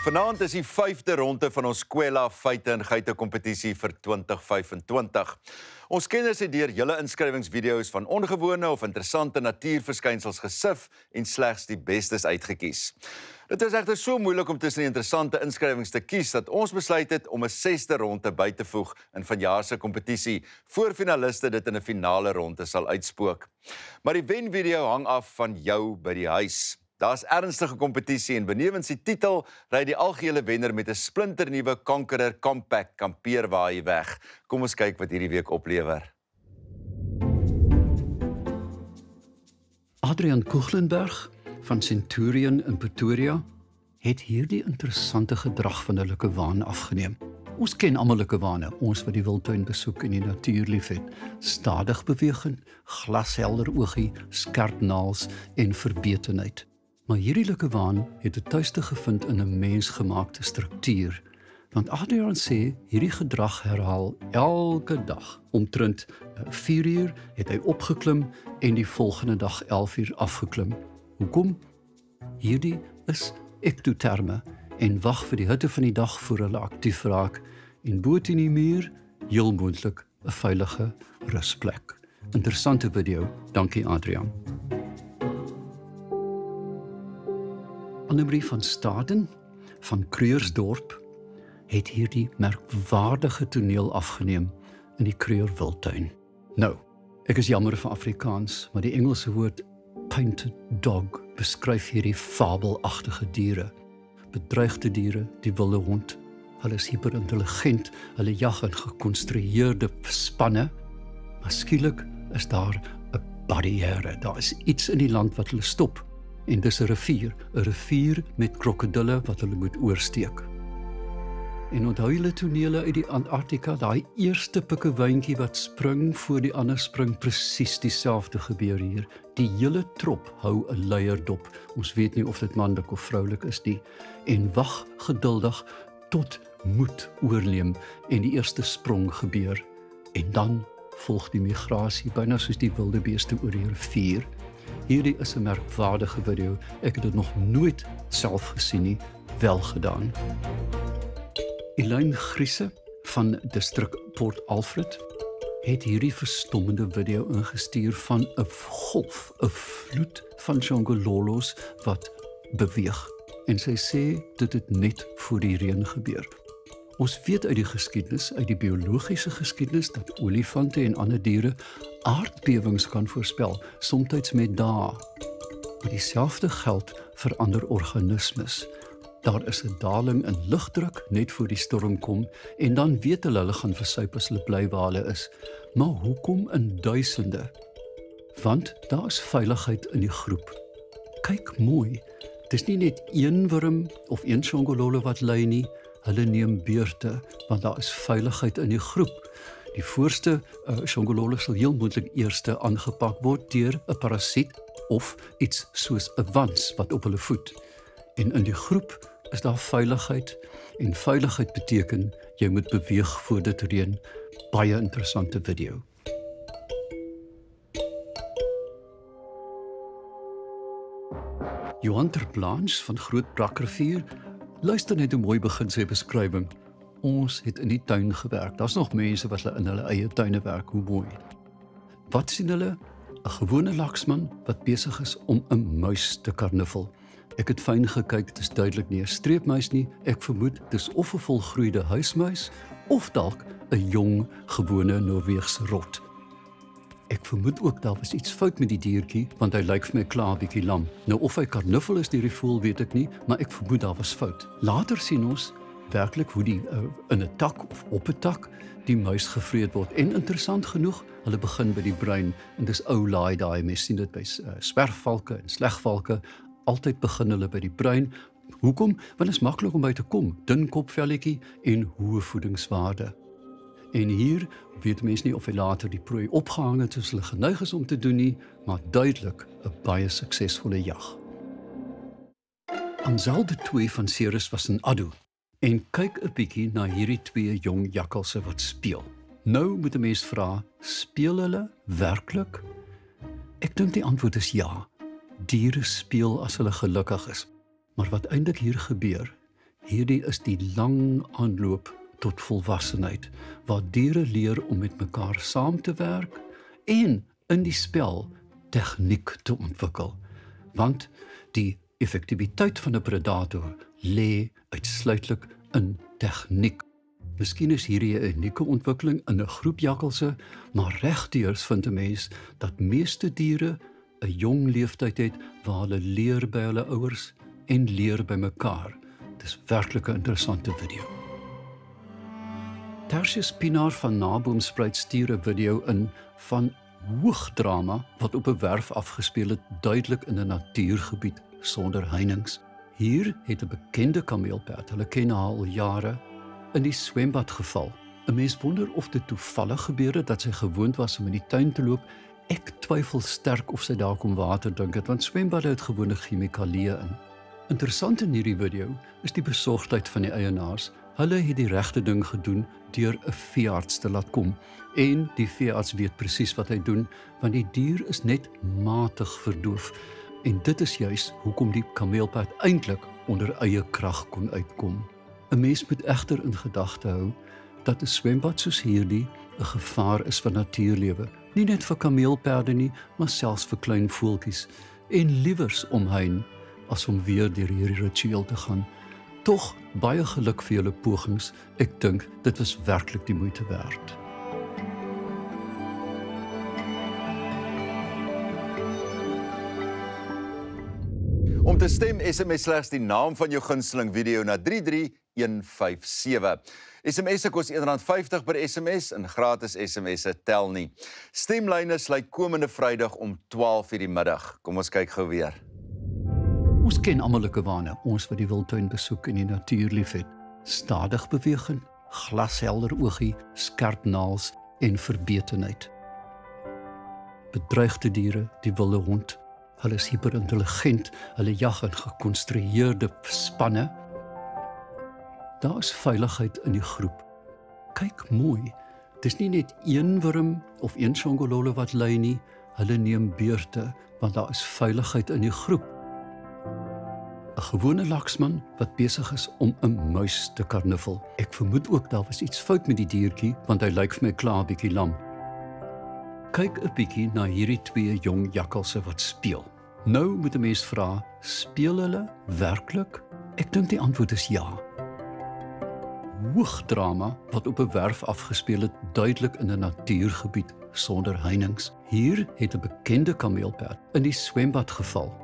Vanaand is die 5de ronde van ons Kwela feite en geite kompetisie vir 2025. Ons kenners het deur julle inskrywingsvideo's van ongewone of interessante natuurverskynsels gesif en slegs die bestes uitgekies. Dit is egter so moeilik om tussen die interessante inskrywings te kies dat ons besluit het om 'n 6de ronde by te voeg in vanjaar se kompetisie, voor finaliste dit in 'n finale ronde sal uitspook. Maar die wenvideo hang af van jou by die huis. Daar's ernstige kompetisie en benewens die titel ry die algehele wenner met 'n splinternuwe Conqueror Compact kampeerwaai weg. Kom ons kyk wat hierdie week oplewer. Adrian Kuchlenberg van Centurion in Pretoria het hierdie interessante gedrag van 'n lukkewaan afgeneem. Ons ken almal lukkewane, ons wat die wildtuin besoek en die natuur liefhet. Stadig bewegend, glashelder oogie, skerp naels en verbetenheid. Maar hierdie lukkewaan het 'n tuiste gevind in 'n mensgemaakte struktuur. Want Adrian sê hierdie gedrag herhaal elke dag. Omtrent 4 uur het hy opgeklim en die volgende dag 11 uur afgeklim. Hoekom? Hierdie is ektoterme en wag vir die hitte van die dag voor hulle aktief raak en bo teen die muur heel moontlik 'n veilige rusplek. Interessante video. Dankie Adrian. Annemarie van Staden van Kreursdorp het hierdie merkwaardige toneel afgeneem in die Kreur Wildtuin. Nou, ek is jammer vir Afrikaans, maar die Engelse woord painted dog beskryf hierdie fabelagtige diere. Bedreigde diere, die wilde hond. Hulle is hyperintelligent, hulle jag in gekonstrueerde spanne, maar skielik is daar 'n barrière. Daar is iets in die land wat hulle stop. En dis 'n rivier met krokodille wat hulle moet oorsteek. En onthou julle tonele uit die Antarktika, daai eerste pikkewyntjie wat spring voor die ander spring, presies dieselfde gebeur hier. Die hele trop hou 'n leierdop. Ons weet nie of dit manlik of vroulik is nie. En wag geduldig tot moed oorneem en die eerste sprong gebeur. En dan volg die migrasie, byna soos die wilde beeste oor die rivier. Hierdie is 'n merkwaardige video. Ek het dit nog nooit self gesien nie, wel gedaan. Elaine Griese van distrik Port Alfred het hierdie verstommende video ingestuur van 'n golf, 'n vloed van jongololos wat beweeg. En sy sê dit het net voor die reën gebeur. Ons weet uit die geskiedenis, uit die biologiese geskiedenis, dat olifante en ander diere aardbewings kan voorspel, soms met dae. Maar dieselfde geld vir ander organismes. Daar is 'n daling in lugdruk net voor die storm kom en dan weet hulle gaan versuip as hulle bly waar hulle is. Maar hoekom in duisende? Want daar is veiligheid in die groep. Kyk mooi, dis nie net een wurm of een jongololo wat ly nie, hulle neem beurte, want daar is veiligheid in die groep. Die voorste jongololo sal heel moontlik eerste aangepak word deur 'n parasiet of iets soos 'n wans wat op hulle voed. En in die groep is daar veiligheid en veiligheid beteken jy moet beweeg voor dit reën. Baie interessante video. Johan ter Blanche van Groot Brakrivier, luister net hoe mooi begin sy beskrywing. Ons het in die tuin gewerk. Daar's nog mense wat hulle in hulle eie tuine werk. Hoe mooi. Wat sien hulle? 'n Gewone laksman wat besig is om 'n muis te karnuffel. Ek het fyn gekyk, dit is duidelik nie 'n streepmuis nie. Ek vermoed dis of 'n volgroeide huismuis of dalk 'n jong, gewone Noorweegse rot. Ek vermoed ook daar was iets fout met die diertjie, want hy lyk vir my klaar bietjie lam. Nou of hy karnuffel is deur die voël weet ek nie, maar ek vermoed daar was fout. Later sien ons werklik hoe die in 'n tak of op 'n tak die muis gevreet word. En interessant genoeg, hulle begin by die brein en dis ou laai daai, mens sien dit by swerfvalke en slegvalke, altyd begin hulle by die brein. Hoekom? Want dit is maklik om by te kom, dun kopvelletjie en hoë voedingswaarde. En hier weet mense nie of hy later die prooi opgehang het soos hulle geneig is om te doen nie, maar duidelik 'n baie suksesvolle jag. Ansel de Tooi van Ceres was in Addo en kyk 'n bietjie na hierdie twee jong jakkalse wat speel. Nou moet 'n mens vra, speel hulle werklik? Ek dink die antwoord is ja. Diere speel as hulle gelukkig is. Maar wat eintlik hier gebeur, Hierdie is die lang aanloop tot volwassenheid, waar diere leer om met mekaar saam te werk en in die spel tegniek te ontwikkel. Want die effektiwiteit van 'n predator lê uitsluitlik in tegniek. Miskien is hierdie 'n unieke ontwikkeling in 'n groep jakkalse, maar regdeurs vind 'n mens dat meeste diere 'n jong leeftyd het waar hulle leer by hulle ouers en leer by mekaar. Dis werklik 'n interessante video. Tertius Pinaar van Naboomspruit stuur 'n video in van hoogdrama wat op 'n werf afgespeel het, duidelik in 'n natuurgebied sonder heininge. Hier het 'n bekende kameelperd, hulle ken haar al jare, in die swembad geval. 'n Mens wonder of dit toevallig gebeur het dat sy gewoond was om in die tuin te loop. Ek twyfel sterk of sy daar kom water drink het, want swembade het gewone chemikalieë in. Interessant in hierdie video is die besorgdheid van die eienaars. Hulle het die regte ding gedoen deur 'n veearts te laat kom. En die veearts weet presies wat hy doen, want die dier is net matig verdoof. En dit is juis hoekom die kameelperd eintlik onder eie krag kon uitkom. 'n Mens moet egter in gedagte hou dat 'n swembad soos hierdie 'n gevaar is vir natuurlewe, nie net vir kameelperde nie, maar selfs vir klein voeltjies, en liewers omheen as om weer deur hierdie ritueel te gaan. Tog baie geluk vir julle pogings. Ek dink dit was werklik die moeite werd. Om te stem, SMS slegs die naam van jou gunsteling video na 33157. SMS'e kos R1.50 per SMS en gratis SMS'e tel nie. Stemlyne sluit komende Vrydag om 12:00 die middag. Kom ons kyk gou weer. Ons ken almalike wane, ons wat die wildtuin besoek en die natuur liefhet. Stadig beweging, glashelder oogie, skerp naels en verbetenheid. Bedreigde diere, die wilde hond. Hulle is hyperintelligent, hulle jag in gekonstrueerde spanne. Daar is veiligheid in die groep. Kyk mooi, dis nie net een wurm of een songololo wat ly nie, hulle neem beurte, want daar is veiligheid in die groep. 'n gewone laksman wat besig is om 'n muis te karnuffel. Ek vermoed ook daar was iets fout met die diertjie, want hy lyk vir my klaar bietjie lam. Kyk 'n bietjie na hierdie twee jong jakkalse wat speel. Nou moet 'n mens vra, speel hulle werklik? Ek dink die antwoord is ja. Hoogdrama wat op 'n werf afgespeel het, duidelik in 'n natuurgebied sonder heininge. Hier het 'n bekende kameelperd in die swembad geval.